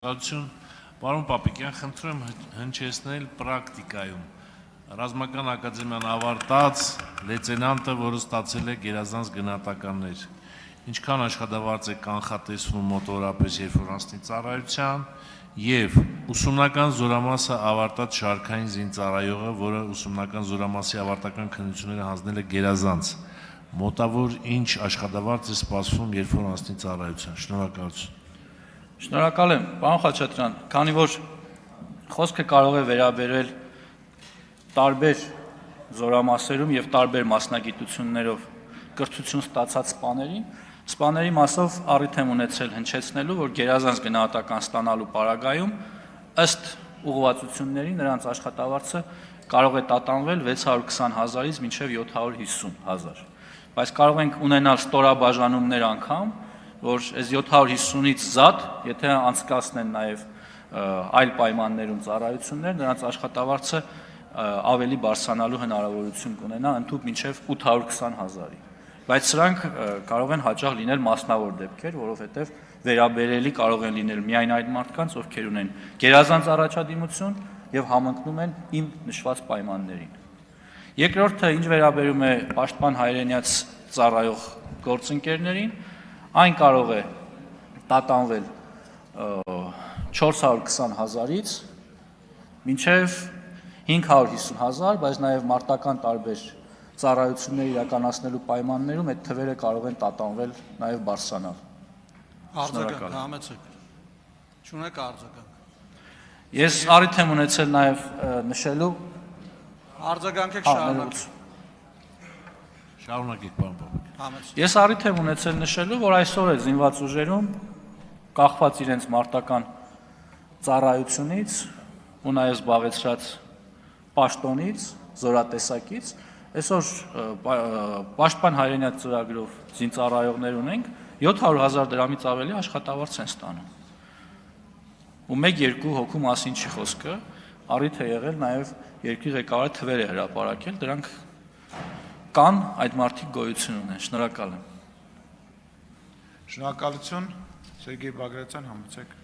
Շնորհակալություն, պարոն Պապիկյան, խնդրում եմ հնչեցնել պրակտիկայում ռազմական ակադեմիան ավարտած լեյտենանտը, որը ստացել է գերազանց գնահատականներ, ինչքան աշխատավարձ է կանխատեսվում մոտավորապես, երբ որ անցնի ծառայության, եւ ուսումնական զորամասը ավարտած շարքային զինծառայողը, որը ուսումնական զորամասի ավարտական քննությունները հանձնել է գերազանց, մոտավոր ինչ աշխատավարձ է սպասվում, երբ որ անցնի ծառայության։ Շնորհակալություն։ Շնորհակալ եմ, պարոն Խաչատրյան, քանի որ խոսքը կարող է վերաբերել տարբեր զորամասերում եւ տարբեր մասնագիտություններով կրթություն ստացած սպաների մասով առիթ եմ ունեցել հնչեցնելու, որ գերազանց գնահատական ստանալու պարագայում ըստ ուղղվածությունների նրանց աշխատավարձը կարող է տատանվել 620,000-ից մինչև 750,000, բայց կարող ենք ունենալ ստորաբաժանումներ անգամ, որ այս 750-ից զատ, եթե անցկացնեն նաև այլ պայմաններում ծառայություններ, նրանց աշխատավարձը ավելի բարձրանալու հնարավորություն կունենա ընդհուպ մինչև 820,000-ի, բայց սրանք կարող են հաճախ լինել մասնավոր դեպքեր, որովհետև վերաբերելի կարող են լինել միայն այդ մարդկանց, ովքեր ունեն գերազանց առաջադիմություն եւ համընկնում են իմ նշված պայմաններին։ Երկրորդը, ինչ վերաբերում է պաշտպան հայրենիաց ծառայող գործընկերներին, այն կարող է տատանվել 420,000-ից մինչև 550,000, բայց նաև մարտական տարբեր ծառայություններ իրականացնելու պայմաններում այդ թվերը կարող են տատանվել նաև բարձրանալ։ Արձագանք, համեցեք։ Չունեք արձագանք։ Ես առիթ եմ ունեցել նաև նշելու Արձագանքեք շարունակ։ Շարունակեք, պարոն Պապիկյան։ Ես առիթ եմ ունեցել նշելու, որ այսօր է զինված ուժերում կախված իրենց մարտական ծառայությունից ու նաև զբաղեցրած պաշտոնից, զորատեսակից, այսօր պաշտպան հայրենիաց ծրագրով զինծառայողներ ունենք, 700,000 դրամից ավելի աշխատավարձ են ստանում։ Ու 1-2 հոգու մասին չի խոսքը, առիթ է եղել նաև երկրի ղեկավարը թվեր է հրապարակել, դրանք կան, այդ մարդիկ գոյություն ունեն։ Շնորհակալ եմ։ Շնորհակալություն, Սերգեյ Բագրատյան, համեցեք։